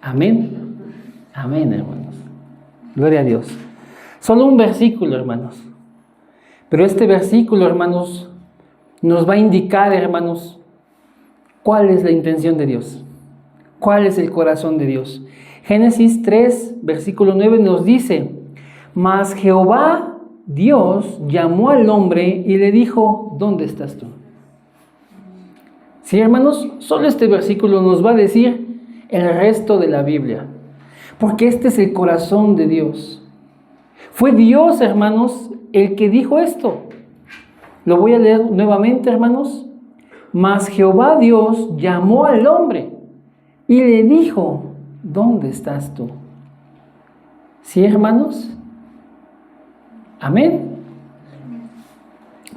Amén. Amén, hermanos. Gloria a Dios. Solo un versículo, hermanos. Pero este versículo, hermanos, nos va a indicar, hermanos, cuál es la intención de Dios. ¿Cuál es el corazón de Dios? Génesis 3, versículo 9 nos dice: mas Jehová Dios llamó al hombre y le dijo: ¿dónde estás tú? Sí, hermanos, solo este versículo nos va a decir el resto de la Biblia, porque este es el corazón de Dios. Fue Dios, hermanos, el que dijo esto. Lo voy a leer nuevamente, hermanos. Mas Jehová Dios llamó al hombre y le dijo: ¿dónde estás tú? ¿Sí, hermanos? Amén.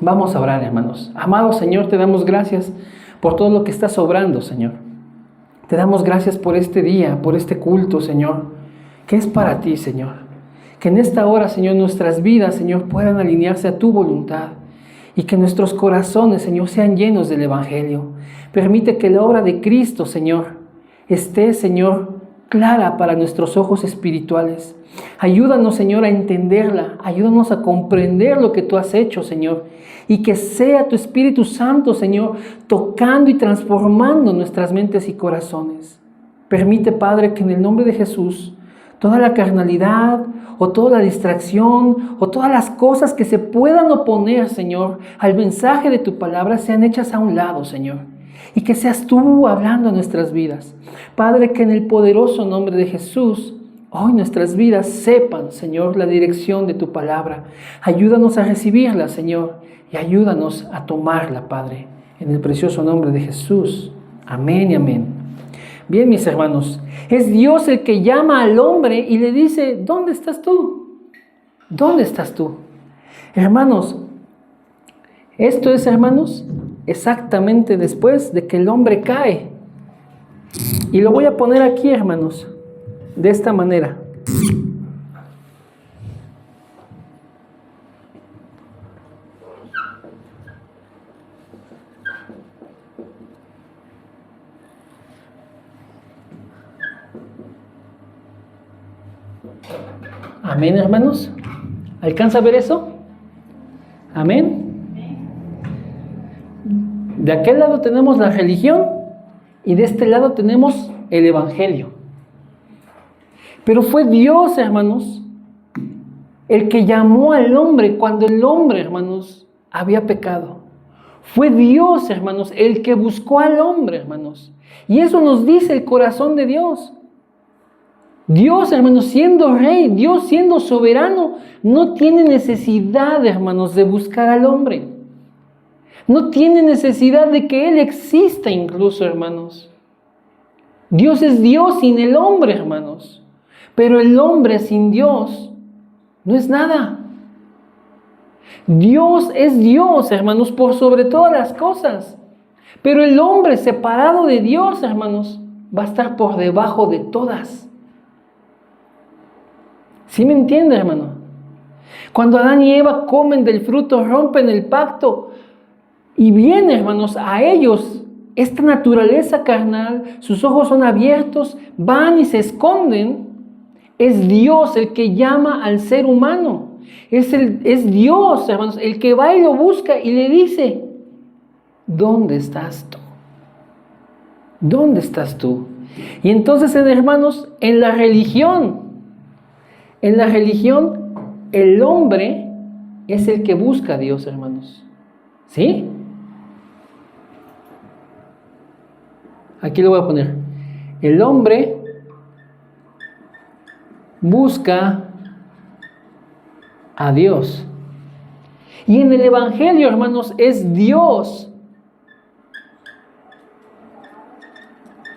Vamos a orar, hermanos. Amado Señor, te damos gracias por todo lo que estás obrando, Señor. Te damos gracias por este día, por este culto, Señor, que es para ti, Señor. Que en esta hora, Señor, nuestras vidas, Señor, puedan alinearse a tu voluntad y que nuestros corazones, Señor, sean llenos del Evangelio. Permite que la obra de Cristo, Señor, esté, Señor, clara para nuestros ojos espirituales. Ayúdanos, Señor, a entenderla. Ayúdanos a comprender lo que tú has hecho, Señor. Y que sea tu Espíritu Santo, Señor, tocando y transformando nuestras mentes y corazones. Permite, Padre, que en el nombre de Jesús, toda la carnalidad o toda la distracción o todas las cosas que se puedan oponer, Señor, al mensaje de tu palabra sean hechas a un lado, Señor. Y que seas tú hablando en nuestras vidas. Padre, que en el poderoso nombre de Jesús, hoy nuestras vidas sepan, Señor, la dirección de tu palabra. Ayúdanos a recibirla, Señor, y ayúdanos a tomarla, Padre, en el precioso nombre de Jesús. Amén y amén. Bien, mis hermanos, es Dios el que llama al hombre y le dice: ¿dónde estás tú? ¿Dónde estás tú? Hermanos, esto es, hermanos, exactamente después de que el hombre cae. Y lo voy a poner aquí, hermanos, de esta manera. Amén, hermanos. ¿Alcanza a ver eso? Amén. De aquel lado tenemos la religión y de este lado tenemos el Evangelio. Pero fue Dios, hermanos, el que llamó al hombre cuando el hombre, hermanos, había pecado. Fue Dios, hermanos, el que buscó al hombre, hermanos. Y eso nos dice el corazón de Dios. Dios, hermanos, siendo rey, Dios siendo soberano, no tiene necesidad, hermanos, de buscar al hombre. No tiene necesidad de que Él exista incluso, hermanos. Dios es Dios sin el hombre, hermanos. Pero el hombre sin Dios no es nada. Dios es Dios, hermanos, por sobre todas las cosas. Pero el hombre separado de Dios, hermanos, va a estar por debajo de todas. ¿Sí me entiende, hermano? Cuando Adán y Eva comen del fruto, rompen el pacto. Y viene, hermanos, a ellos esta naturaleza carnal, sus ojos son abiertos, van y se esconden. Es Dios el que llama al ser humano. Es Dios, hermanos, el que va y lo busca y le dice: ¿dónde estás tú? ¿Dónde estás tú? Y entonces, hermanos, en la religión, el hombre es el que busca a Dios, hermanos. ¿Sí? Aquí lo voy a poner. El hombre busca a Dios. Y en el Evangelio, hermanos, es Dios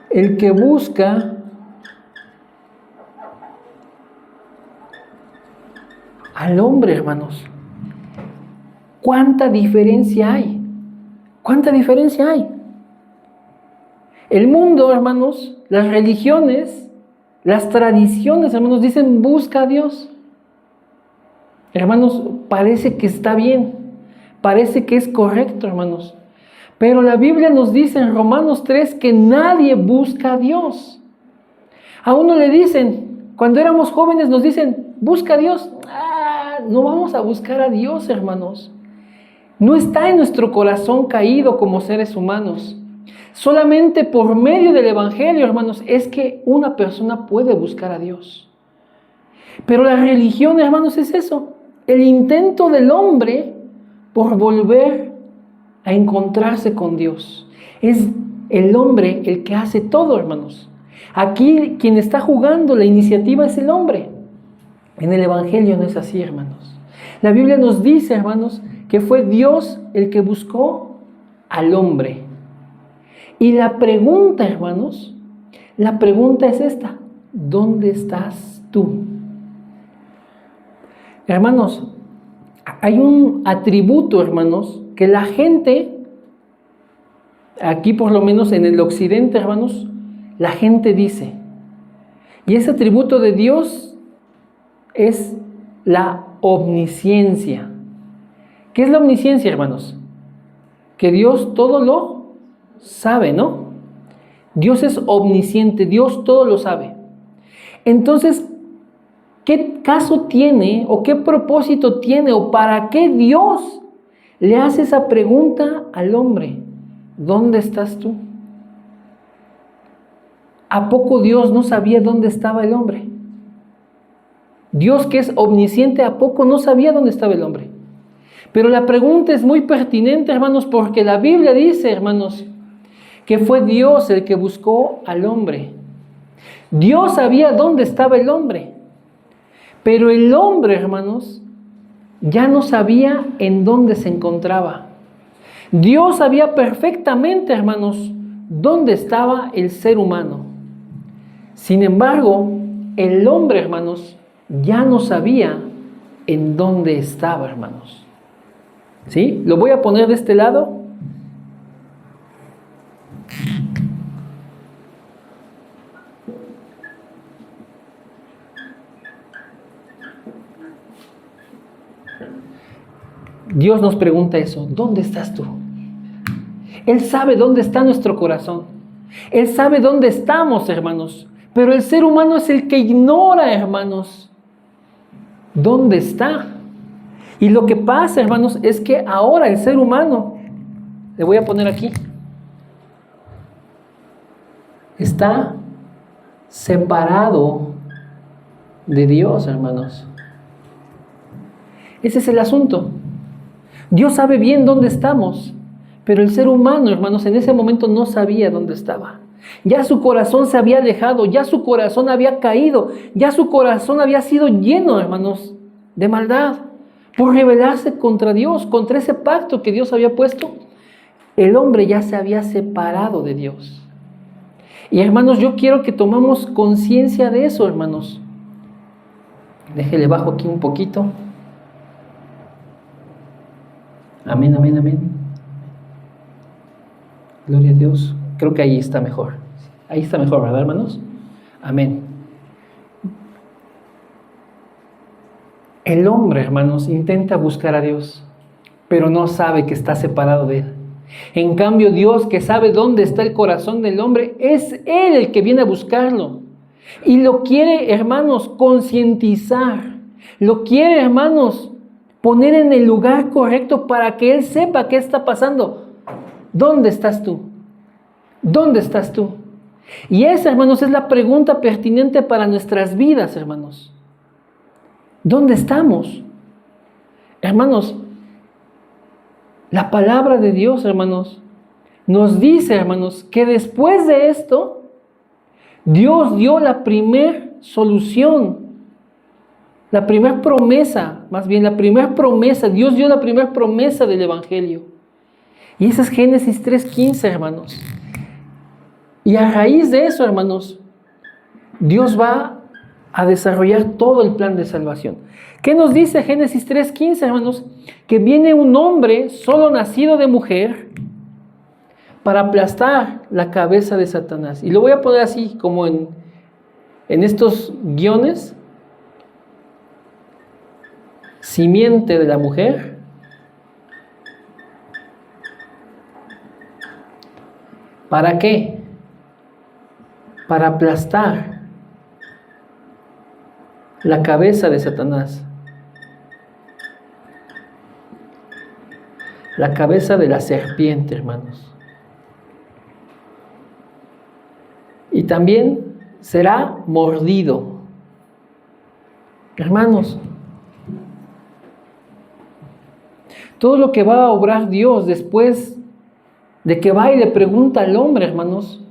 el que busca al hombre, hermanos. ¿Cuánta diferencia hay? ¿Cuánta diferencia hay? El mundo, hermanos, las religiones, las tradiciones, hermanos, dicen: busca a Dios. Hermanos, parece que está bien, parece que es correcto, hermanos. Pero la Biblia nos dice en Romanos 3 que nadie busca a Dios. A uno le dicen, cuando éramos jóvenes nos dicen, busca a Dios. No vamos a buscar a Dios, hermanos. No está en nuestro corazón caído como seres humanos. Solamente por medio del Evangelio, hermanos, es que una persona puede buscar a Dios. Pero la religión, hermanos, es eso. El intento del hombre por volver a encontrarse con Dios. Es el hombre el que hace todo, hermanos. Aquí quien está jugando la iniciativa es el hombre. En el Evangelio no es así, hermanos. La Biblia nos dice, hermanos, que fue Dios el que buscó al hombre. Y la pregunta, hermanos, la pregunta es esta: ¿dónde estás tú? Hermanos, hay un atributo, hermanos, que la gente, aquí por lo menos en el occidente, hermanos, la gente dice, y ese atributo de Dios es la omnisciencia. ¿Qué es la omnisciencia, hermanos? Que Dios todo lo sabe, ¿no? Dios es omnisciente, Dios todo lo sabe. Entonces, ¿qué caso tiene o qué propósito tiene o para qué Dios le hace esa pregunta al hombre? ¿Dónde estás tú? ¿A poco Dios no sabía dónde estaba el hombre? Dios, que es omnisciente, ¿a poco no sabía dónde estaba el hombre? Pero la pregunta es muy pertinente, hermanos, porque la Biblia dice, hermanos, que fue Dios el que buscó al hombre. Dios sabía dónde estaba el hombre, pero el hombre, hermanos, ya no sabía en dónde se encontraba. Dios sabía perfectamente, hermanos, dónde estaba el ser humano. Sin embargo, el hombre, hermanos, ya no sabía en dónde estaba, hermanos. ¿Sí? Lo voy a poner de este lado. Dios nos pregunta eso: ¿dónde estás tú? Él sabe dónde está nuestro corazón. Él sabe dónde estamos, hermanos. Pero el ser humano es el que ignora, hermanos, dónde está. Y lo que pasa, hermanos, es que ahora el ser humano, le voy a poner aquí, está separado de Dios, hermanos. Ese es el asunto. Dios sabe bien dónde estamos, pero el ser humano, hermanos, en ese momento no sabía dónde estaba. Ya su corazón se había alejado, ya su corazón había caído, ya su corazón había sido lleno, hermanos, de maldad, por rebelarse contra Dios, contra ese pacto que Dios había puesto. El hombre ya se había separado de Dios. Y hermanos, yo quiero que tomemos conciencia de eso, hermanos. Déjele bajo aquí un poquito. Amén, amén, amén. Gloria a Dios. Creo que ahí está mejor. Ahí está mejor, ¿verdad, hermanos? Amén. El hombre, hermanos, intenta buscar a Dios, pero no sabe que está separado de Él. En cambio, Dios, que sabe dónde está el corazón del hombre, es Él el que viene a buscarlo. Y lo quiere, hermanos, concientizar. Lo quiere, hermanos, poner en el lugar correcto para que Él sepa qué está pasando. ¿Dónde estás tú? ¿Dónde estás tú? Y esa, hermanos, es la pregunta pertinente para nuestras vidas, hermanos. ¿Dónde estamos? Hermanos, la palabra de Dios, hermanos, nos dice, hermanos, que después de esto, Dios dio la primer solución, la primer promesa, más bien la primer promesa, Dios dio la primer promesa del Evangelio. Y esa es Génesis 3:15, hermanos. Y a raíz de eso, hermanos, Dios va a desarrollar todo el plan de salvación. ¿Qué nos dice Génesis 3:15, hermanos? Que viene un hombre solo nacido de mujer para aplastar la cabeza de Satanás. Y lo voy a poner así, como en estos guiones. Simiente de la mujer ¿para qué? Para aplastar la cabeza de Satanás, la cabeza de la serpiente, hermanos. Y también será mordido. Hermanos, todo lo que va a obrar Dios después de que va y le pregunta al hombre, hermanos,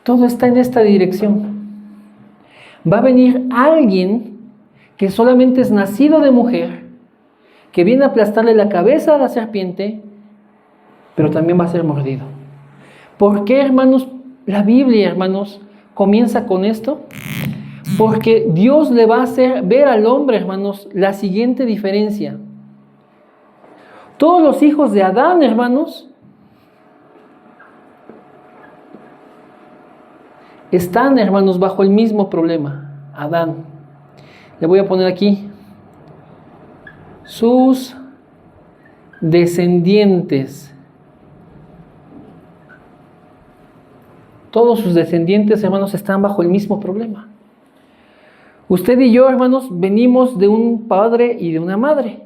todo está en esta dirección. Va a venir alguien que solamente es nacido de mujer, que viene a aplastarle la cabeza a la serpiente, pero también va a ser mordido. ¿Por qué, hermanos, la Biblia, hermanos, comienza con esto? Porque Dios le va a hacer ver al hombre, hermanos, la siguiente diferencia. Todos los hijos de Adán, hermanos, están, hermanos, bajo el mismo problema. Adán. Le voy a poner aquí sus descendientes. Todos sus descendientes, hermanos, están bajo el mismo problema. Usted y yo, hermanos, venimos de un padre y de una madre.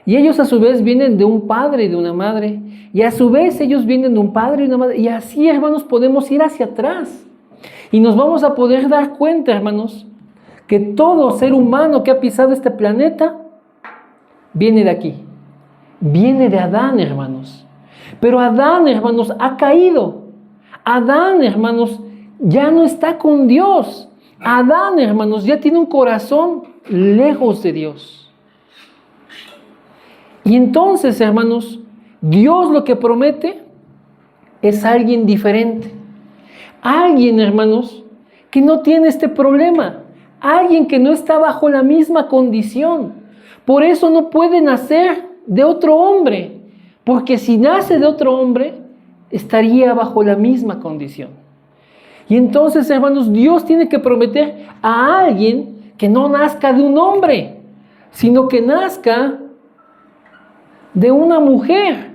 Y ellos a su vez vienen de un padre y de una madre. Y a su vez ellos vienen de un padre y una madre. Y así, hermanos, podemos ir hacia atrás. Y nos vamos a poder dar cuenta, hermanos, que todo ser humano que ha pisado este planeta viene de aquí. Viene de Adán, hermanos. Pero Adán, hermanos, ha caído. Adán, hermanos, ya no está con Dios. Adán, hermanos, ya tiene un corazón lejos de Dios. Y entonces, hermanos, Dios lo que promete es alguien diferente. Alguien, hermanos, que no tiene este problema. Alguien que no está bajo la misma condición. Por eso no puede nacer de otro hombre. Porque si nace de otro hombre, estaría bajo la misma condición. Y entonces, hermanos, Dios tiene que prometer a alguien que no nazca de un hombre, sino que nazca de una mujer.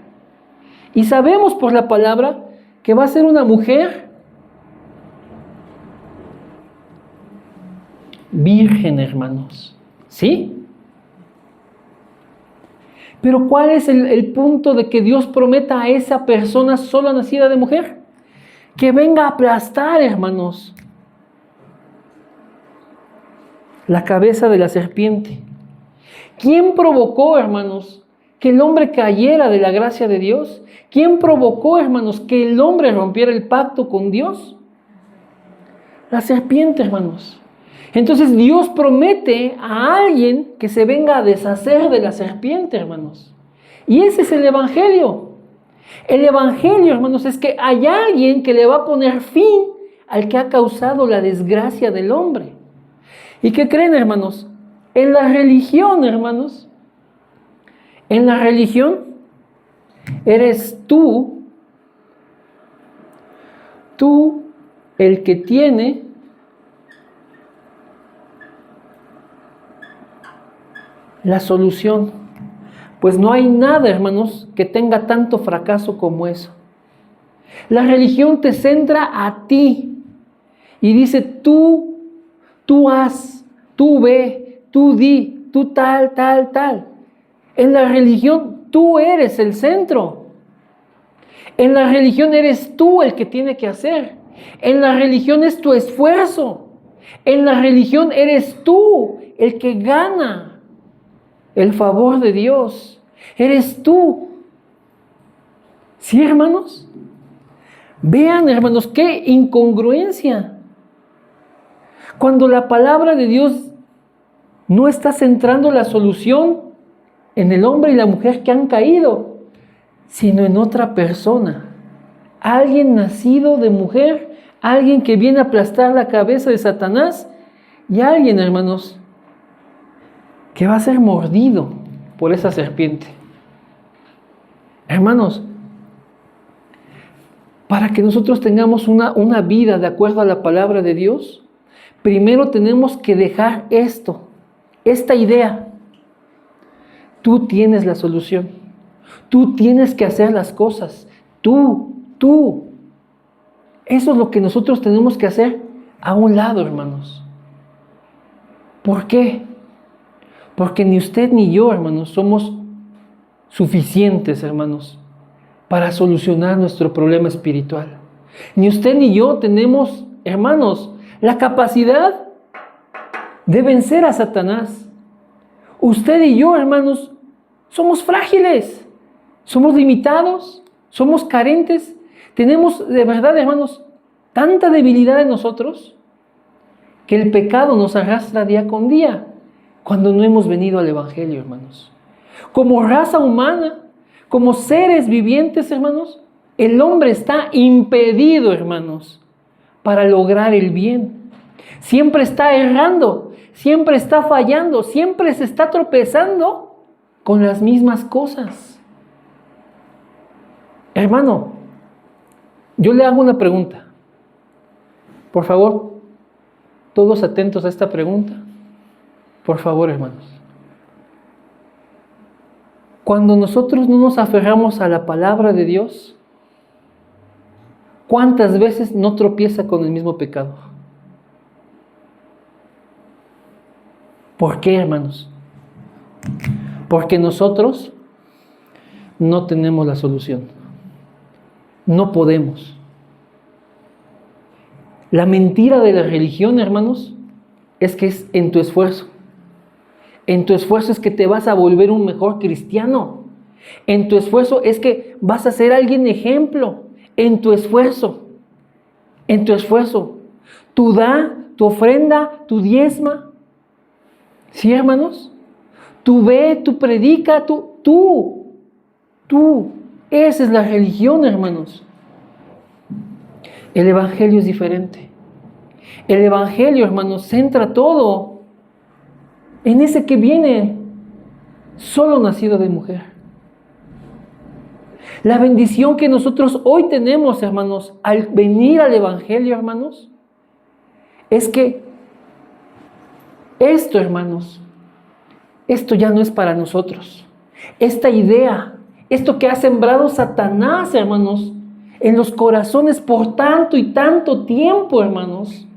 Y sabemos por la palabra que va a ser una mujer virgen, hermanos. ¿Sí? Pero ¿cuál es el punto de que Dios prometa a esa persona sola nacida de mujer? Que venga a aplastar, hermanos, la cabeza de la serpiente. ¿Quién provocó, hermanos, que el hombre cayera de la gracia de Dios? ¿Quién provocó, hermanos, que el hombre rompiera el pacto con Dios? La serpiente, hermanos. Entonces Dios promete a alguien que se venga a deshacer de la serpiente, hermanos. Y ese es el Evangelio. El Evangelio, hermanos, es que hay alguien que le va a poner fin al que ha causado la desgracia del hombre. ¿Y qué creen, hermanos? En la religión, hermanos, en la religión eres tú el que tiene la solución. Pues no hay nada, hermanos, que tenga tanto fracaso como eso. La religión te centra a ti y dice tú haz, tú ve, tú di, tú tal. En la religión tú eres el centro. En la religión eres tú el que tiene que hacer. En la religión es tu esfuerzo. En la religión eres tú el que gana el favor de Dios. Eres tú. ¿Sí, hermanos? Vean, hermanos, qué incongruencia. Cuando la palabra de Dios no está centrando la solución en el hombre y la mujer que han caído, sino en otra persona. Alguien nacido de mujer, alguien que viene a aplastar la cabeza de Satanás y alguien, hermanos, que va a ser mordido por esa serpiente. Hermanos, para que nosotros tengamos una vida de acuerdo a la palabra de Dios, primero tenemos que dejar esta idea. Tú tienes la solución. Tú tienes que hacer las cosas. Tú. Eso es lo que nosotros tenemos que hacer a un lado, hermanos. ¿Por qué? Porque ni usted ni yo, hermanos, somos suficientes, hermanos, para solucionar nuestro problema espiritual. Ni usted ni yo tenemos, hermanos, la capacidad de vencer a Satanás. Usted y yo, hermanos, somos frágiles, somos limitados, somos carentes. Tenemos, de verdad, hermanos, tanta debilidad en nosotros que el pecado nos arrastra día con día cuando no hemos venido al Evangelio, hermanos. Como raza humana, como seres vivientes, hermanos, el hombre está impedido, hermanos, para lograr el bien. Siempre está errando, siempre está fallando, siempre se está tropezando con las mismas cosas. Hermano, yo le hago una pregunta. Por favor, todos atentos a esta pregunta. Por favor, hermanos. Cuando nosotros no nos aferramos a la palabra de Dios, ¿cuántas veces no tropieza con el mismo pecado? ¿Por qué, hermanos? Porque nosotros no tenemos la solución. No podemos. La mentira de la religión, hermanos, es que es en tu esfuerzo. En tu esfuerzo es que te vas a volver un mejor cristiano. En tu esfuerzo es que vas a ser alguien ejemplo. En tu esfuerzo. En tu esfuerzo. Tú da, tu ofrenda, tu diezma. ¿Sí, hermanos? Tú ve, tú predica, tú. Esa es la religión, hermanos. El Evangelio es diferente. El Evangelio, hermanos, centra todo en ese que viene solo nacido de mujer. La bendición que nosotros hoy tenemos, hermanos, al venir al Evangelio, hermanos, es que esto, hermanos, esto ya no es para nosotros. Esta idea, esto que ha sembrado Satanás, hermanos, en los corazones por tanto y tanto tiempo, hermanos,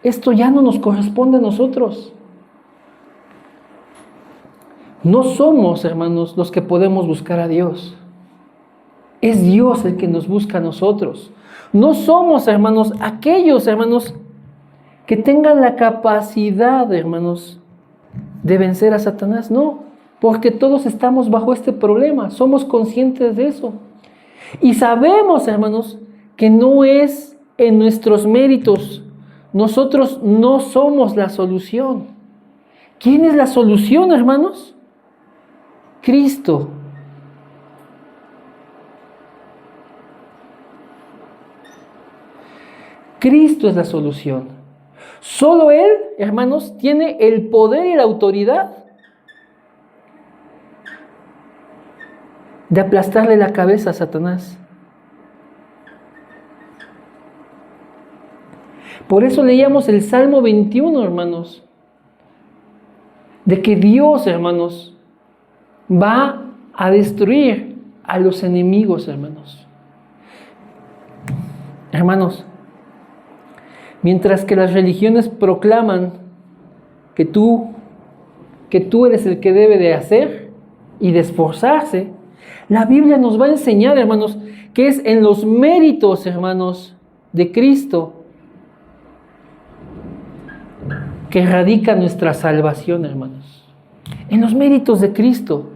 esto ya no nos corresponde a nosotros. No somos, hermanos, los que podemos buscar a Dios. Es Dios el que nos busca a nosotros. No somos, hermanos, aquellos, hermanos, que tengan la capacidad, hermanos, de vencer a Satanás. No, porque todos estamos bajo este problema. Somos conscientes de eso. Y sabemos, hermanos, que no es en nuestros méritos. Nosotros no somos la solución. ¿Quién es la solución, hermanos? Cristo. Cristo es la solución. Solo Él, hermanos, tiene el poder y la autoridad de aplastarle la cabeza a Satanás. Por eso leíamos el Salmo 21, hermanos, de que Dios, hermanos, va a destruir a los enemigos, hermanos. Hermanos, mientras que las religiones proclaman que tú eres el que debe de hacer y de esforzarse, la Biblia nos va a enseñar, hermanos, que es en los méritos, hermanos, de Cristo que radica nuestra salvación, hermanos. En los méritos de Cristo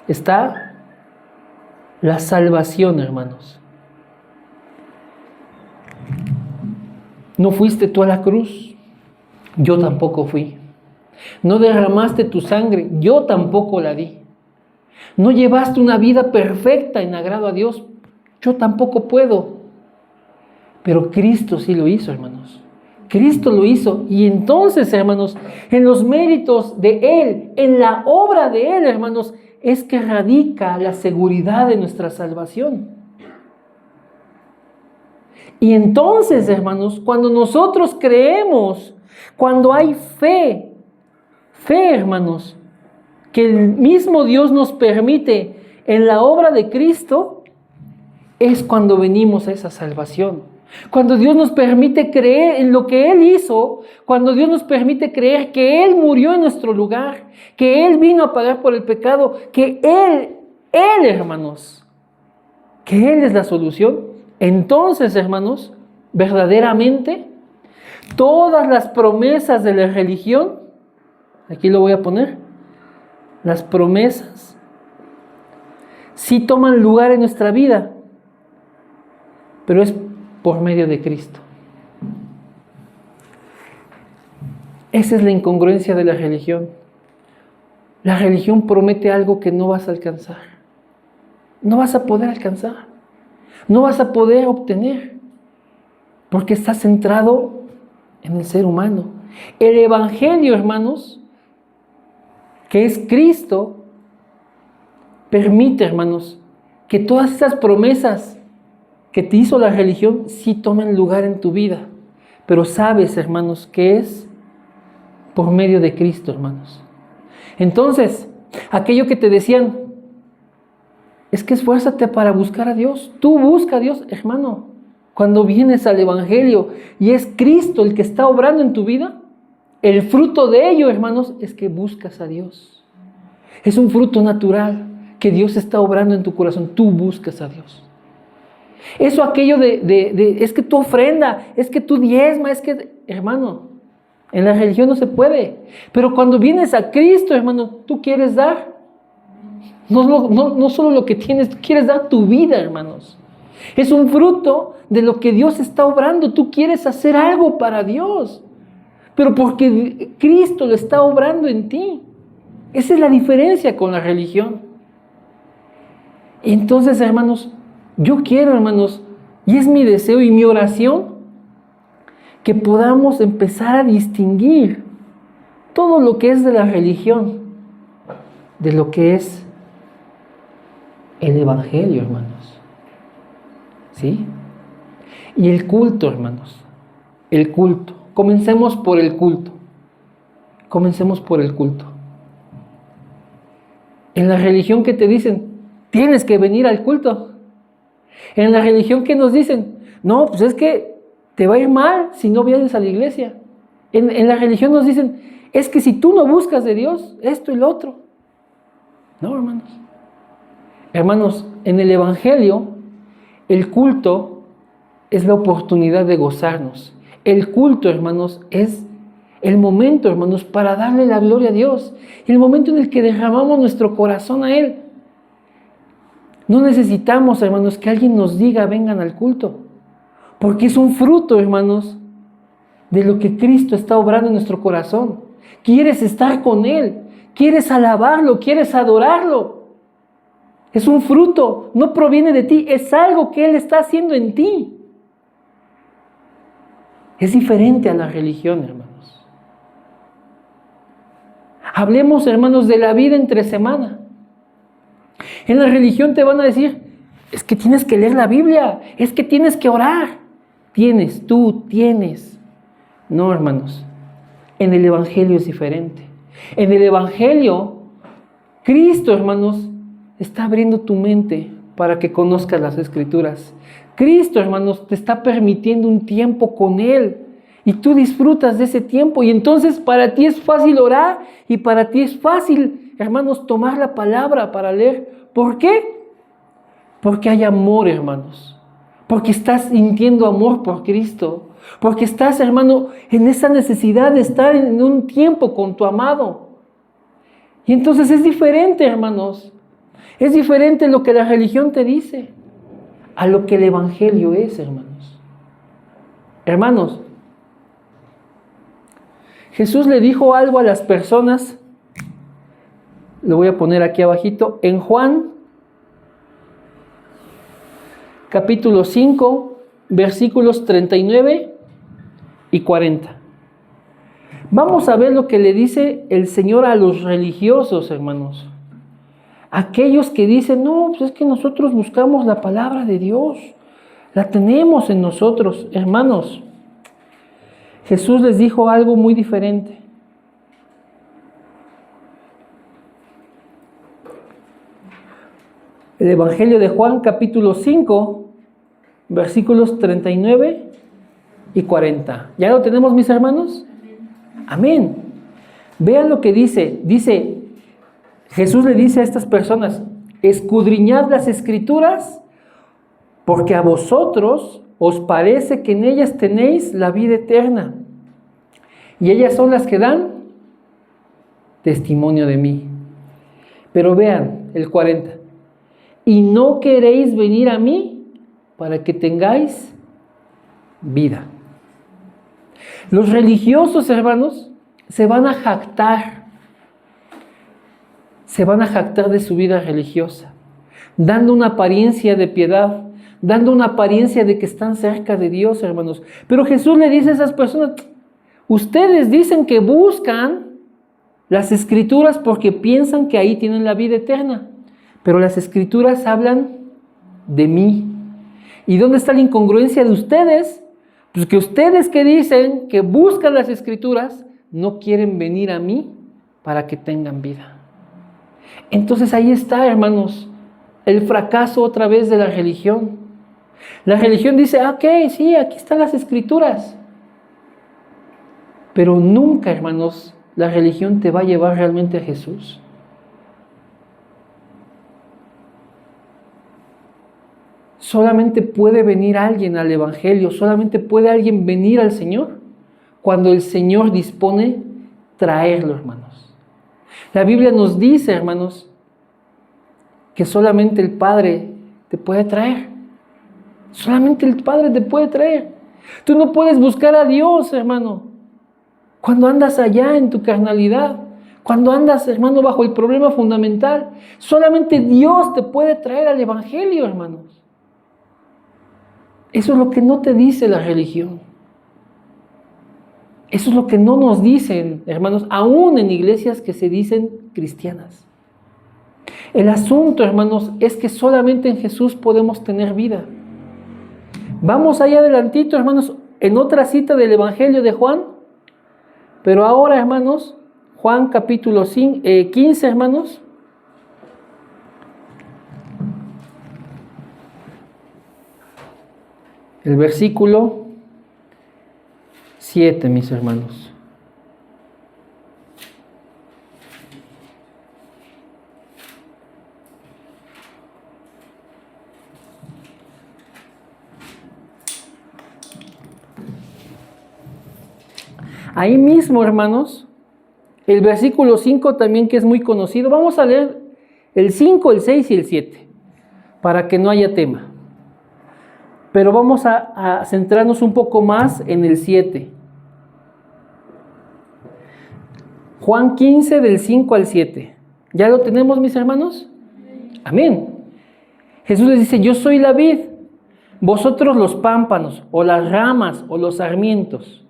está la salvación, hermanos. No fuiste tú a la cruz, yo tampoco fui. No derramaste tu sangre, yo tampoco la di. No llevaste una vida perfecta en agrado a Dios, yo tampoco puedo. Pero Cristo sí lo hizo, hermanos. Cristo lo hizo. Y entonces, hermanos, en los méritos de Él, en la obra de Él, hermanos, es que radica la seguridad de nuestra salvación. Y entonces, hermanos, cuando nosotros creemos, cuando hay fe, hermanos, que el mismo Dios nos permite en la obra de Cristo, es cuando venimos a esa salvación. Cuando Dios nos permite creer en lo que Él hizo, cuando Dios nos permite creer que Él murió en nuestro lugar, que Él vino a pagar por el pecado, que Él, hermanos, que Él es la solución, entonces, hermanos, verdaderamente, todas las promesas de la religión, aquí lo voy a poner, las promesas sí toman lugar en nuestra vida, pero es por medio de Cristo. Esa es la incongruencia de la religión. La religión promete algo que no vas a alcanzar. No vas a poder alcanzar. No vas a poder obtener. Porque está centrado en el ser humano. El Evangelio, hermanos, que es Cristo, permite, hermanos, que todas esas promesas que te hizo la religión sí tomen lugar en tu vida. Pero sabes, hermanos, que es por medio de Cristo, hermanos. Entonces, aquello que te decían, es que esfuérzate para buscar a Dios. Tú busca a Dios, hermano. Cuando vienes al Evangelio y es Cristo el que está obrando en tu vida, el fruto de ello, hermanos, es que buscas a Dios. Es un fruto natural que Dios está obrando en tu corazón. Tú buscas a Dios. Eso, aquello es que tú ofrenda, es que tú diezma, es que, hermano, en la religión no se puede. Pero cuando vienes a Cristo, hermano, tú quieres dar. No solo lo que tienes, tú quieres dar tu vida, hermanos. Es un fruto de lo que Dios está obrando. Tú quieres hacer algo para Dios, pero porque Cristo lo está obrando en ti. Esa es la diferencia con la religión. Entonces, hermanos, yo quiero, hermanos, y es mi deseo y mi oración, que podamos empezar a distinguir todo lo que es de la religión de lo que es el Evangelio, hermanos. ¿Sí? Y el culto, hermanos. El culto. Comencemos por el culto. Comencemos por el culto. En la religión que te dicen, tienes que venir al culto. En la religión que nos dicen, no, pues es que te va a ir mal si no vienes a la iglesia. En la religión nos dicen, es que si tú no buscas de Dios, esto y lo otro. No, hermanos. Hermanos, en el Evangelio, el culto es la oportunidad de gozarnos. El culto, hermanos, es el momento, hermanos, para darle la gloria a Dios. El momento en el que derramamos nuestro corazón a Él. No necesitamos, hermanos, que alguien nos diga, vengan al culto. Porque es un fruto, hermanos, de lo que Cristo está obrando en nuestro corazón. Quieres estar con Él. Quieres alabarlo, quieres adorarlo. Es un fruto, no proviene de ti, es algo que Él está haciendo en ti. Es diferente a la religión, hermanos. Hablemos, hermanos, de la vida entre semana. En la religión te van a decir, es que tienes que leer la Biblia, es que tienes que orar. Tú tienes. No, hermanos, en el Evangelio es diferente. En el Evangelio, Cristo, hermanos, está abriendo tu mente para que conozcas las Escrituras. Cristo, hermanos, te está permitiendo un tiempo con Él y tú disfrutas de ese tiempo y entonces para ti es fácil orar y para ti es fácil, hermanos, tomar la palabra para leer. ¿Por qué? Porque hay amor, hermanos. Porque estás sintiendo amor por Cristo. Porque estás, hermano, en esa necesidad de estar en un tiempo con tu amado. Y entonces es diferente, hermanos. Es diferente lo que la religión te dice a lo que el Evangelio es, hermanos. Hermanos, Jesús le dijo algo a las personas, lo voy a poner aquí abajito, en Juan, capítulo 5, versículos 39 y 40. Vamos a ver lo que le dice el Señor a los religiosos, hermanos. Aquellos que dicen, no, pues es que nosotros buscamos la palabra de Dios, la tenemos en nosotros, hermanos. Jesús les dijo algo muy diferente. El Evangelio de Juan, capítulo 5, versículos 39 y 40. ¿Ya lo tenemos, mis hermanos? Amén. Vean lo que dice. Dice, Jesús le dice a estas personas, escudriñad las Escrituras, porque a vosotros os parece que en ellas tenéis la vida eterna, y ellas son las que dan testimonio de mí. Pero vean el 40. Y no queréis venir a mí para que tengáis vida. Los religiosos, hermanos, se van a jactar de su vida religiosa, dando una apariencia de piedad, dando una apariencia de que están cerca de Dios, hermanos. Pero Jesús le dice a esas personas, ustedes dicen que buscan las Escrituras porque piensan que ahí tienen la vida eterna, pero las Escrituras hablan de mí. ¿Y dónde está la incongruencia de ustedes? Pues que ustedes que dicen que buscan las Escrituras no quieren venir a mí para que tengan vida. Entonces ahí está, hermanos, el fracaso otra vez de la religión. La religión dice, ok, sí, aquí están las Escrituras. Pero nunca, hermanos, la religión te va a llevar realmente a Jesús. Solamente puede venir alguien al Evangelio, solamente puede alguien venir al Señor cuando el Señor dispone traerlo, hermanos. La Biblia nos dice, hermanos, que solamente el Padre te puede traer. Solamente el Padre te puede traer. Tú no puedes buscar a Dios, hermano, cuando andas allá en tu carnalidad, cuando andas, hermano, bajo el problema fundamental. Solamente Dios te puede traer al Evangelio, hermanos. Eso es lo que no te dice la religión. Eso es lo que no nos dicen, hermanos, aún en iglesias que se dicen cristianas. El asunto, hermanos, es que solamente en Jesús podemos tener vida. Vamos allá adelantito, hermanos, en otra cita del Evangelio de Juan. Pero ahora, hermanos, Juan capítulo 15, hermanos. El versículo 7, mis hermanos. Ahí mismo, hermanos, el versículo 5 también, que es muy conocido. Vamos a leer el 5, el 6 y el 7, para que no haya tema. Pero vamos a centrarnos un poco más en el 7. Juan 15, del 5 al 7. ¿Ya lo tenemos, mis hermanos? Amén. Jesús les dice, yo soy la vid, vosotros los pámpanos, o las ramas, o los sarmientos.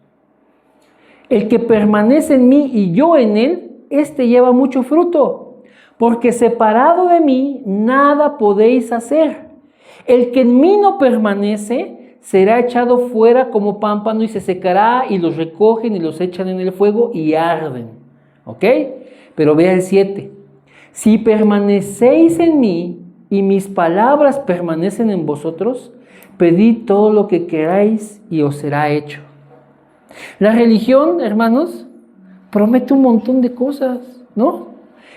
El que permanece en mí y yo en él, éste lleva mucho fruto, porque separado de mí nada podéis hacer. El que en mí no permanece será echado fuera como pámpano y se secará, y los recogen y los echan en el fuego y arden. ¿Ok? Pero vea el 7. Si permanecéis en mí y mis palabras permanecen en vosotros, pedid todo lo que queráis y os será hecho. La religión, hermanos, promete un montón de cosas, ¿no?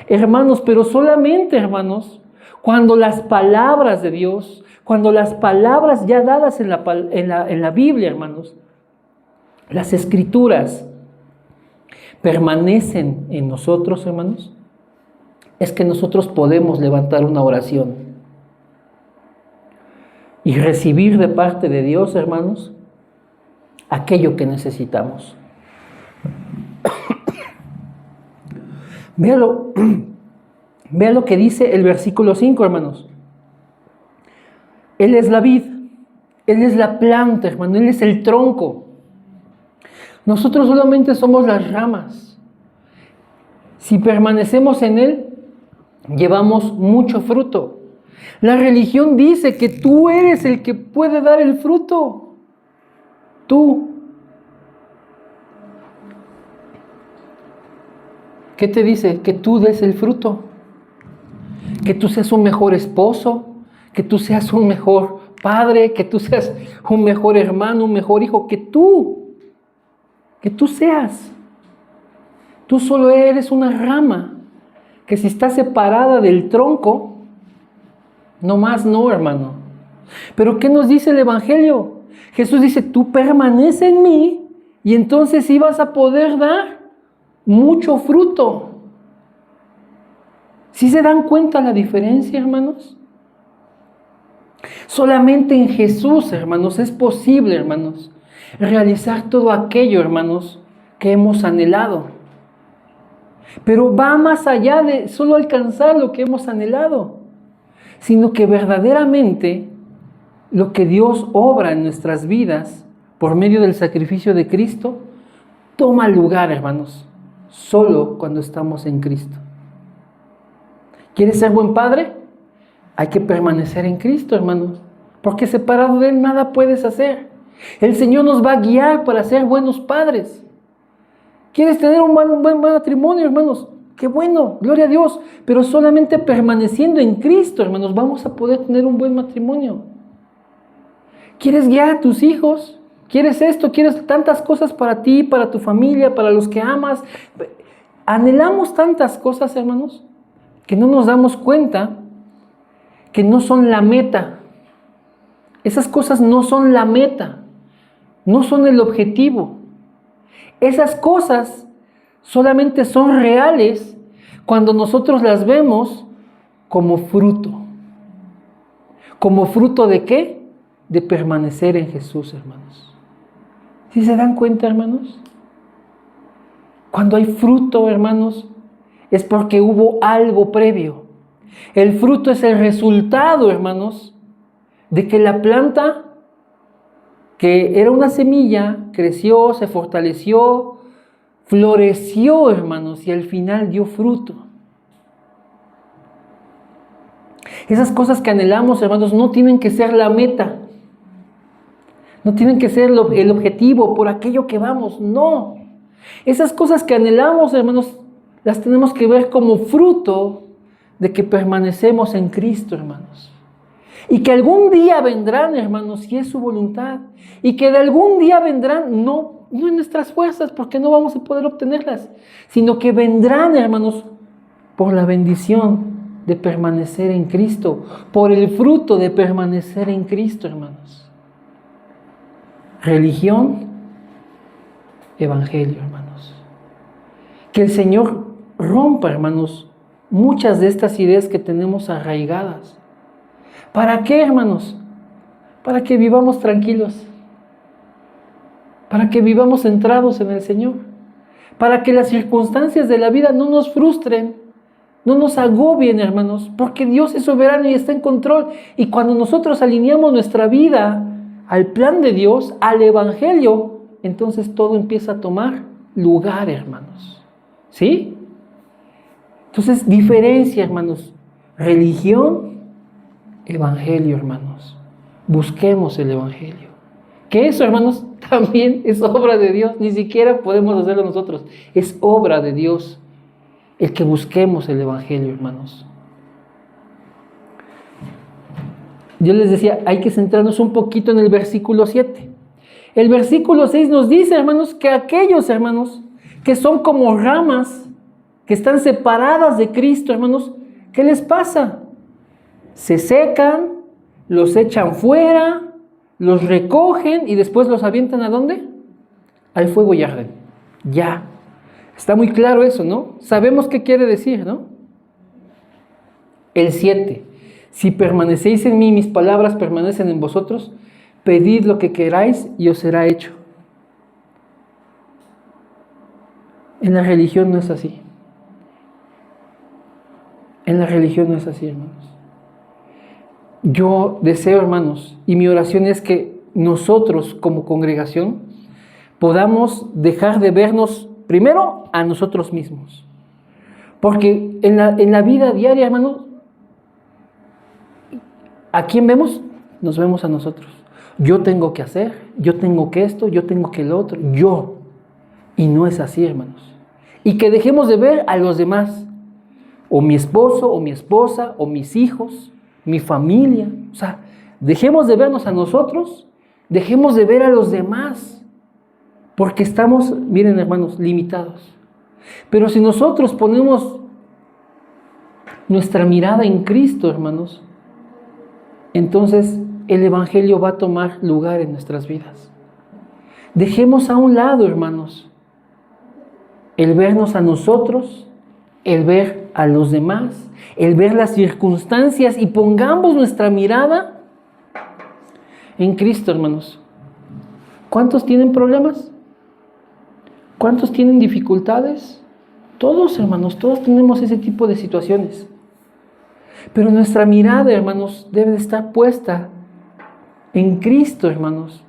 Hermanos, pero solamente, hermanos, cuando las palabras de Dios, cuando las palabras ya dadas en la Biblia, hermanos, las Escrituras permanecen en nosotros, hermanos, es que nosotros podemos levantar una oración y recibir de parte de Dios, hermanos, aquello que necesitamos. Véalo lo que dice el versículo 5, hermanos. Él es la vid, Él es la planta, hermano, Él es el tronco. Nosotros solamente somos las ramas. Si permanecemos en Él, llevamos mucho fruto. La religión dice que tú eres el que puede dar el fruto. Tú. ¿Qué te dice? Que tú des el fruto. Que tú seas un mejor esposo, que tú seas un mejor padre, que tú seas un mejor hermano, un mejor hijo, que tú seas. Tú solo eres una rama, que si está separada del tronco, no más no, hermano. Pero ¿qué nos dice el Evangelio? Jesús dice, tú permanece en mí y entonces sí vas a poder dar mucho fruto. ¿Sí se dan cuenta la diferencia, hermanos? Solamente en Jesús, hermanos, es posible, hermanos, realizar todo aquello, hermanos, que hemos anhelado. Pero va más allá de solo alcanzar lo que hemos anhelado, sino que verdaderamente lo que Dios obra en nuestras vidas por medio del sacrificio de Cristo toma lugar, hermanos, solo cuando estamos en Cristo. ¿Quieres ser buen padre? Hay que permanecer en Cristo, hermanos, porque separado de Él nada puedes hacer. El Señor nos va a guiar para ser buenos padres. ¿Quieres tener un buen matrimonio, hermanos? ¡Qué bueno! Gloria a Dios. Pero solamente permaneciendo en Cristo, hermanos, vamos a poder tener un buen matrimonio. ¿Quieres guiar a tus hijos? ¿Quieres esto? ¿Quieres tantas cosas para ti, para tu familia, para los que amas? Anhelamos tantas cosas, hermanos, que no nos damos cuenta que no son la meta. Esas cosas no son la meta, no son el objetivo. Esas cosas solamente son reales cuando nosotros las vemos como fruto. ¿Como fruto de qué? De permanecer en Jesús, hermanos. ¿Sí se dan cuenta, hermanos? Cuando hay fruto, hermanos, es porque hubo algo previo. El fruto es el resultado, hermanos, de que la planta, que era una semilla, creció, se fortaleció, floreció, hermanos, y al final dio fruto. Esas cosas que anhelamos, hermanos, no tienen que ser la meta. No tienen que ser el objetivo por aquello que vamos, no. Esas cosas que anhelamos, hermanos, las tenemos que ver como fruto de que permanecemos en Cristo, hermanos. Y que algún día vendrán, hermanos, si es su voluntad. Y que de algún día vendrán, no en nuestras fuerzas, porque no vamos a poder obtenerlas, sino que vendrán, hermanos, por la bendición de permanecer en Cristo, por el fruto de permanecer en Cristo, hermanos. Religión, evangelio, hermanos. Que el Señor rompa, hermanos, muchas de estas ideas que tenemos arraigadas. ¿Para qué, hermanos? Para que vivamos tranquilos. Para que vivamos centrados en el Señor. Para que las circunstancias de la vida no nos frustren, no nos agobien, hermanos, porque Dios es soberano y está en control. Y cuando nosotros alineamos nuestra vida al plan de Dios, al Evangelio, entonces todo empieza a tomar lugar, hermanos. ¿Sí? Entonces, diferencia, hermanos. Religión, Evangelio, hermanos. Busquemos el Evangelio. Que eso, hermanos, también es obra de Dios. Ni siquiera podemos hacerlo nosotros. Es obra de Dios el que busquemos el Evangelio, hermanos. Yo les decía, hay que centrarnos un poquito en el versículo 7. El versículo 6 nos dice, hermanos, que aquellos, hermanos, que son como ramas, que están separadas de Cristo, hermanos, ¿qué les pasa? Se secan, los echan fuera, los recogen y después los avientan ¿a dónde? Al fuego y arden. Ya. Está muy claro eso, ¿no? Sabemos qué quiere decir, ¿no? El 7. Si permanecéis en mí, mis palabras permanecen en vosotros, pedid lo que queráis y os será hecho. En la religión no es así. En la religión no es así, hermanos. Yo deseo, hermanos, y mi oración es que nosotros como congregación podamos dejar de vernos primero a nosotros mismos. Porque en la vida diaria, hermanos, ¿a quién vemos? Nos vemos a nosotros. Yo tengo que hacer, yo tengo que esto, yo tengo que lo otro, yo. Y no es así, hermanos. Y que dejemos de ver a los demás. O mi esposo, o mi esposa, o mis hijos, mi familia. O sea, Dejemos de vernos a nosotros, dejemos de ver a los demás, porque estamos, miren hermanos, limitados. Pero si nosotros ponemos nuestra mirada en Cristo, hermanos, entonces el Evangelio va a tomar lugar en nuestras vidas. Dejemos a un lado, hermanos, el vernos a nosotros, el ver a los demás, el ver las circunstancias y pongamos nuestra mirada en Cristo, hermanos. ¿Cuántos tienen problemas? ¿Cuántos tienen dificultades? Todos, hermanos, todos tenemos ese tipo de situaciones. Pero nuestra mirada, hermanos, debe de estar puesta en Cristo, hermanos.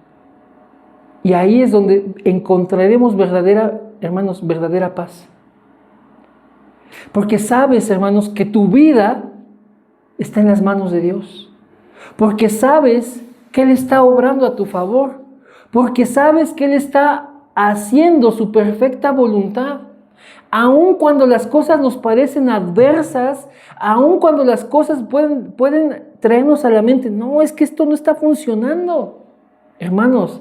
Y ahí es donde encontraremos verdadera paz. Porque sabes, hermanos, que tu vida está en las manos de Dios. Porque sabes que Él está obrando a tu favor. Porque sabes que Él está haciendo su perfecta voluntad. Aun cuando las cosas nos parecen adversas, aun cuando las cosas pueden traernos a la mente, no, es que esto no está funcionando. Hermanos,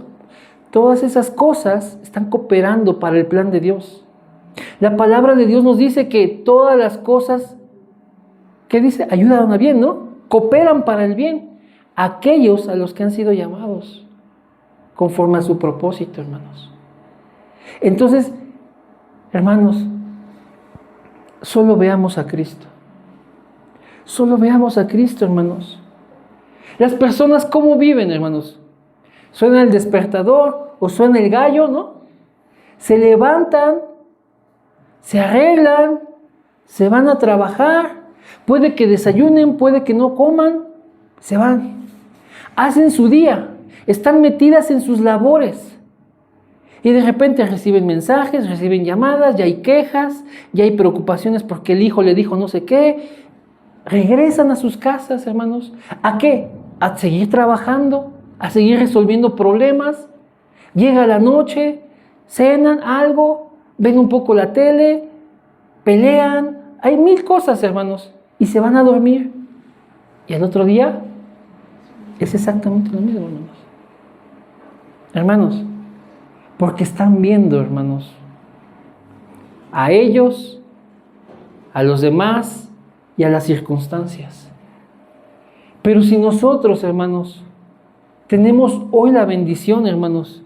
todas esas cosas están cooperando para el plan de Dios. La palabra de Dios nos dice que todas las cosas, ¿qué dice? Ayudan a bien, ¿no? Cooperan para el bien. Aquellos a los que han sido llamados conforme a su propósito, hermanos. Entonces, hermanos, solo veamos a Cristo. Solo veamos a Cristo, hermanos. Las personas, ¿cómo viven, hermanos? ¿Suena el despertador o suena el gallo, no? Se levantan, se arreglan, se van a trabajar, puede que desayunen, puede que no coman, se van. Hacen su día, están metidas en sus labores. Y de repente reciben mensajes, reciben llamadas, ya hay quejas, ya hay preocupaciones porque el hijo le dijo no sé qué. Regresan a sus casas, hermanos. ¿A qué? A seguir trabajando, a seguir resolviendo problemas. Llega la noche, cenan algo, ven un poco la tele, pelean. Hay mil cosas, hermanos. Y se van a dormir. Y al otro día es exactamente lo mismo, hermanos. Hermanos, porque están viendo, hermanos, a ellos, a los demás y a las circunstancias. Pero si nosotros, hermanos, tenemos hoy la bendición, hermanos,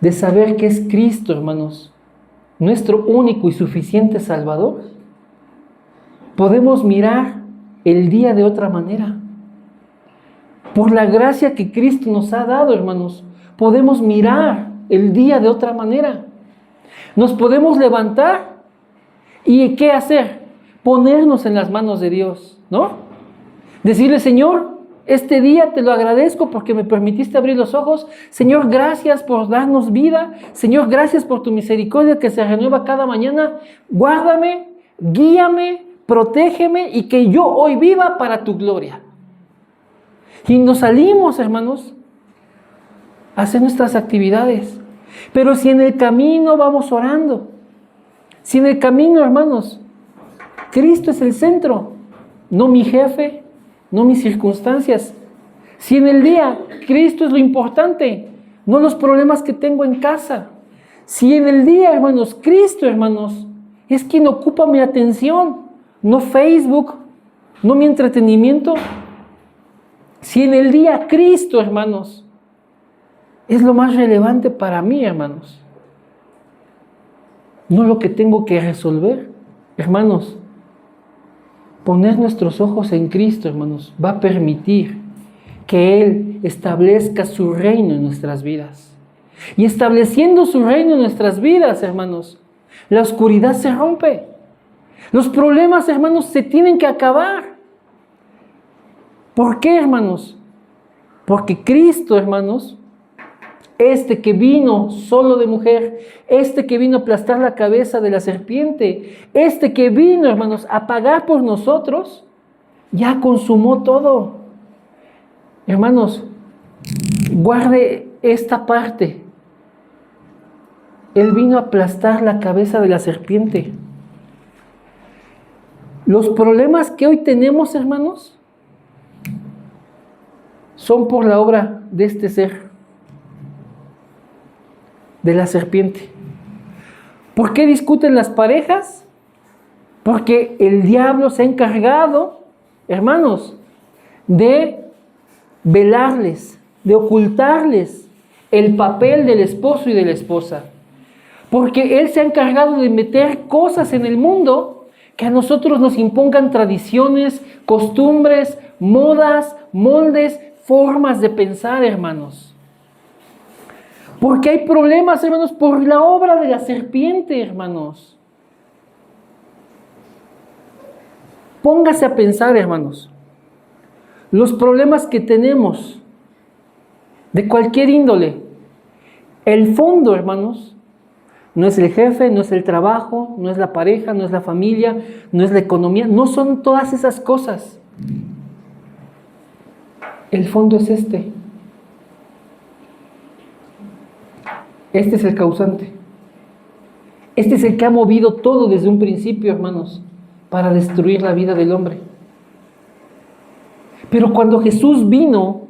de saber que es Cristo, hermanos, nuestro único y suficiente Salvador, podemos mirar el día de otra manera. Por la gracia que Cristo nos ha dado, hermanos, podemos mirar el día de otra manera. Nos podemos levantar y ¿qué hacer? Ponernos en las manos de Dios, ¿no? Decirle, Señor, este día te lo agradezco porque me permitiste abrir los ojos. Señor, gracias por darnos vida. Señor, gracias por tu misericordia que se renueva cada mañana. Guárdame, guíame, protégeme y que yo hoy viva para tu gloria. Y nos salimos, hermanos, a hacer nuestras actividades. Pero si en el camino vamos orando, si en el camino, hermanos, Cristo es el centro, no mi jefe, no mis circunstancias. Si en el día Cristo es lo importante, no los problemas que tengo en casa. Si en el día, hermanos, Cristo, hermanos, es quien ocupa mi atención, no Facebook, no mi entretenimiento. Si en el día Cristo, hermanos, es lo más relevante para mí, hermanos, no lo que tengo que resolver, hermanos, poner nuestros ojos en Cristo, hermanos, va a permitir que Él establezca su reino en nuestras vidas. Y estableciendo su reino en nuestras vidas, hermanos, la oscuridad se rompe. Los problemas, hermanos, se tienen que acabar. ¿Por qué, hermanos? Porque Cristo, hermanos, este que vino solo de mujer, este que vino a aplastar la cabeza de la serpiente, este que vino, hermanos, a pagar por nosotros, ya consumó todo. Hermanos, guarde esta parte. Él vino a aplastar la cabeza de la serpiente. Los problemas que hoy tenemos, hermanos, son por la obra de este ser, de la serpiente. ¿Por qué discuten las parejas? Porque el diablo se ha encargado, hermanos, de velarles, de ocultarles el papel del esposo y de la esposa. Porque él se ha encargado de meter cosas en el mundo que a nosotros nos impongan tradiciones, costumbres, modas, moldes, formas de pensar, hermanos. Porque hay problemas, hermanos, por la obra de la serpiente, hermanos. Póngase a pensar, hermanos, los problemas que tenemos de cualquier índole. El fondo, hermanos, no es el jefe, no es el trabajo, no es la pareja, no es la familia, no es la economía, no son todas esas cosas. El fondo es este. Este es el causante. Este es el que ha movido todo desde un principio, hermanos, para destruir la vida del hombre. Pero cuando Jesús vino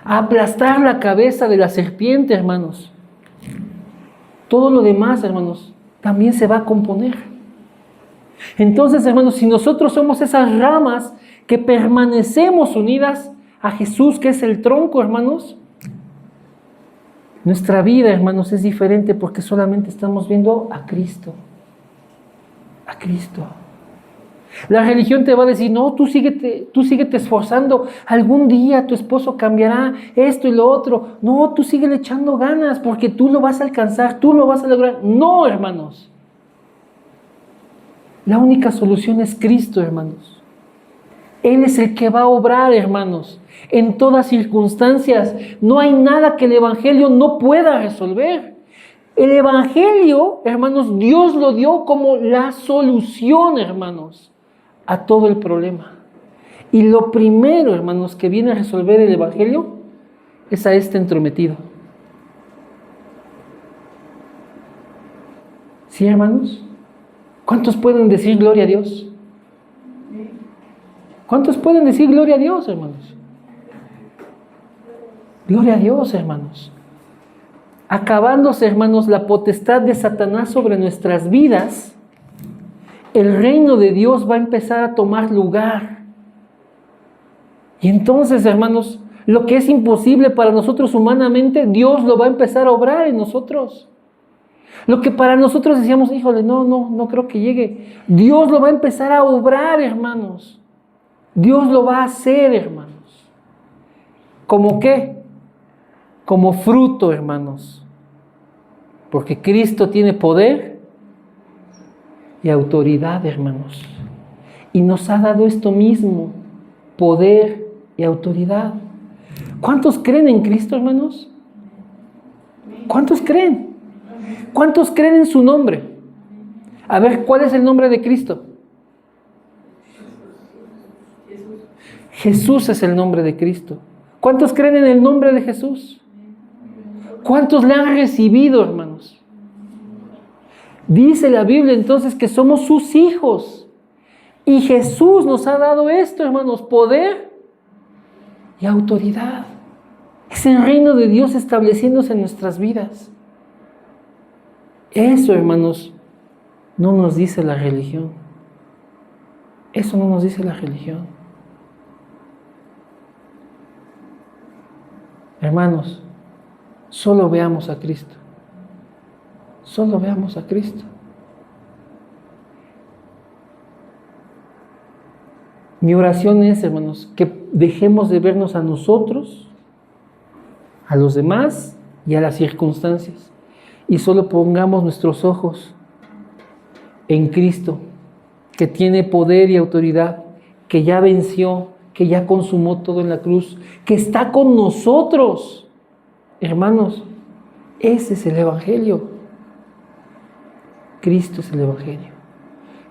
a aplastar la cabeza de la serpiente, hermanos, todo lo demás, hermanos, también se va a componer. Entonces, hermanos, si nosotros somos esas ramas que permanecemos unidas a Jesús, que es el tronco, hermanos, nuestra vida, hermanos, es diferente porque solamente estamos viendo a Cristo. A Cristo. La religión te va a decir, no, tú síguete esforzando, algún día tu esposo cambiará esto y lo otro. No, tú síguele echando ganas porque tú lo vas a alcanzar, tú lo vas a lograr. No, hermanos. La única solución es Cristo, hermanos. Él es el que va a obrar, hermanos, en todas circunstancias. No hay nada que el Evangelio no pueda resolver. El Evangelio, hermanos, Dios lo dio como la solución, hermanos, a todo el problema. Y lo primero, hermanos, que viene a resolver el Evangelio es a este entrometido. ¿Sí, hermanos? ¿Cuántos pueden decir gloria a Dios? ¿Cuántos pueden decir gloria a Dios, hermanos? Gloria a Dios, hermanos. Acabándose, hermanos, la potestad de Satanás sobre nuestras vidas, el reino de Dios va a empezar a tomar lugar. Y entonces, hermanos, lo que es imposible para nosotros humanamente, Dios lo va a empezar a obrar en nosotros. Lo que para nosotros decíamos, híjole, no creo que llegue. Dios lo va a empezar a obrar, hermanos. Dios lo va a hacer, hermanos. ¿Cómo qué? Como fruto, hermanos. Porque Cristo tiene poder y autoridad, hermanos. Y nos ha dado esto mismo, poder y autoridad. ¿Cuántos creen en Cristo, hermanos? ¿Cuántos creen? ¿Cuántos creen en su nombre? A ver, ¿cuál es el nombre de Cristo? Jesús es el nombre de Cristo. ¿Cuántos creen en el nombre de Jesús? ¿Cuántos le han recibido, hermanos? Dice la Biblia entonces que somos sus hijos. Y Jesús nos ha dado esto, hermanos, poder y autoridad. Es el reino de Dios estableciéndose en nuestras vidas. Eso, hermanos, no nos dice la religión. Eso no nos dice la religión. Hermanos, solo veamos a Cristo. Solo veamos a Cristo. Mi oración es, hermanos, que dejemos de vernos a nosotros, a los demás y a las circunstancias. Y solo pongamos nuestros ojos en Cristo, que tiene poder y autoridad, que ya venció, que ya consumó todo en la cruz, que está con nosotros. Hermanos, ese es el Evangelio. Cristo es el Evangelio.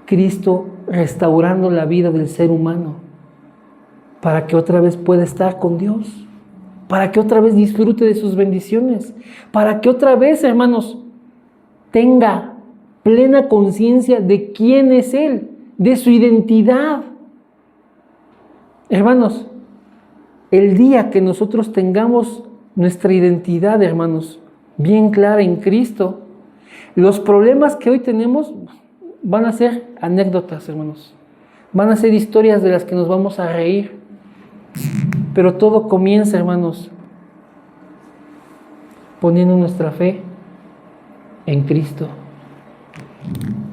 Cristo restaurando la vida del ser humano para que otra vez pueda estar con Dios, para que otra vez disfrute de sus bendiciones, para que otra vez, hermanos, tenga plena conciencia de quién es Él, de su identidad. Hermanos, el día que nosotros tengamos nuestra identidad, hermanos, bien clara en Cristo, los problemas que hoy tenemos van a ser anécdotas, hermanos. Van a ser historias de las que nos vamos a reír. Pero todo comienza, hermanos, poniendo nuestra fe en Cristo.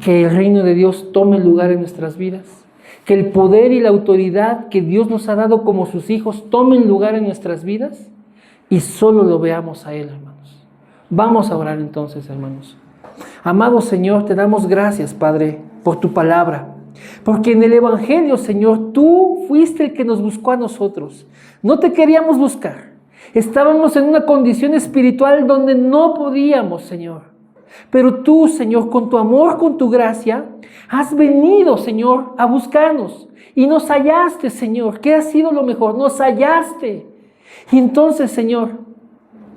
Que el reino de Dios tome lugar en nuestras vidas. Que el poder y la autoridad que Dios nos ha dado como sus hijos tomen lugar en nuestras vidas y solo lo veamos a Él, hermanos. Vamos a orar entonces, hermanos. Amado Señor, te damos gracias, Padre, por tu palabra. Porque en el Evangelio, Señor, tú fuiste el que nos buscó a nosotros. No te queríamos buscar. Estábamos en una condición espiritual donde no podíamos, Señor. Pero tú, Señor, con tu amor, con tu gracia, has venido, Señor, a buscarnos. Y nos hallaste, Señor. ¿Qué ha sido lo mejor? Nos hallaste. Y entonces, Señor,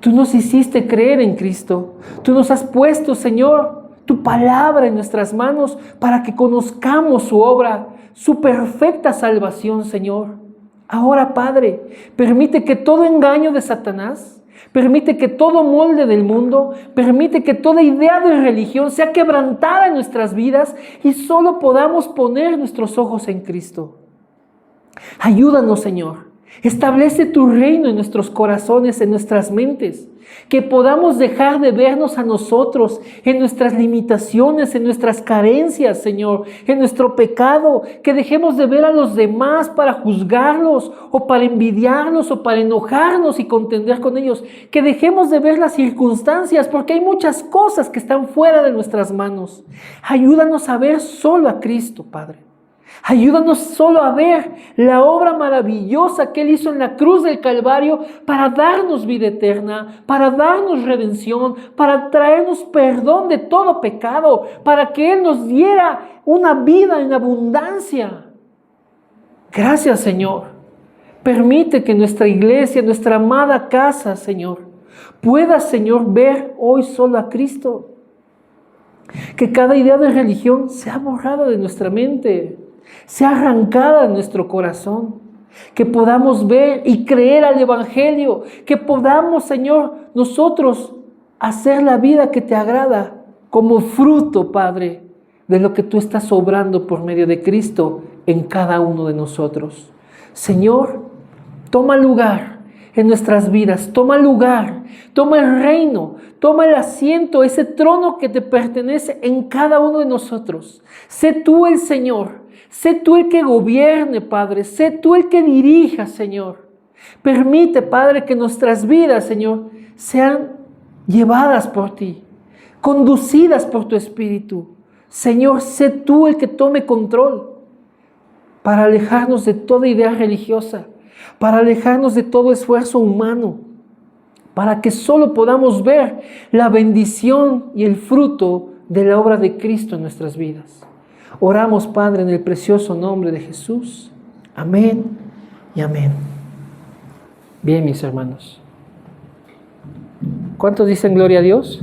tú nos hiciste creer en Cristo. Tú nos has puesto, Señor, tu palabra en nuestras manos para que conozcamos su obra, su perfecta salvación, Señor. Ahora, Padre, permite que todo engaño de Satanás, permite que todo molde del mundo, permite que toda idea de religión sea quebrantada en nuestras vidas y solo podamos poner nuestros ojos en Cristo. Ayúdanos, Señor. Establece tu reino en nuestros corazones, en nuestras mentes. Que podamos dejar de vernos a nosotros en nuestras limitaciones, en nuestras carencias, Señor, en nuestro pecado. Que dejemos de ver a los demás para juzgarlos o para envidiarlos o para enojarnos y contender con ellos. Que dejemos de ver las circunstancias porque hay muchas cosas que están fuera de nuestras manos. Ayúdanos a ver solo a Cristo, Padre. Ayúdanos solo a ver la obra maravillosa que Él hizo en la cruz del Calvario para darnos vida eterna, para darnos redención, para traernos perdón de todo pecado, para que Él nos diera una vida en abundancia. Gracias, Señor. Permite que nuestra iglesia, nuestra amada casa, Señor, pueda, Señor, ver hoy solo a Cristo. Que cada idea de religión sea borrada de nuestra mente, sea arrancada de nuestro corazón, que podamos ver y creer al Evangelio, que podamos, Señor, nosotros hacer la vida que te agrada como fruto, Padre, de lo que tú estás obrando por medio de Cristo en cada uno de nosotros. Señor, toma lugar en nuestras vidas, toma lugar, toma el reino, toma el asiento, ese trono que te pertenece en cada uno de nosotros. Sé tú el Señor. Sé tú el que gobierne, Padre. Sé tú el que dirija, Señor. Permite, Padre, que nuestras vidas, Señor, sean llevadas por ti, conducidas por tu Espíritu. Señor, sé tú el que tome control para alejarnos de toda idea religiosa, para alejarnos de todo esfuerzo humano, para que solo podamos ver la bendición y el fruto de la obra de Cristo en nuestras vidas. Oramos, Padre, en el precioso nombre de Jesús. Amén y amén. Bien, mis hermanos. ¿Cuántos dicen gloria a Dios?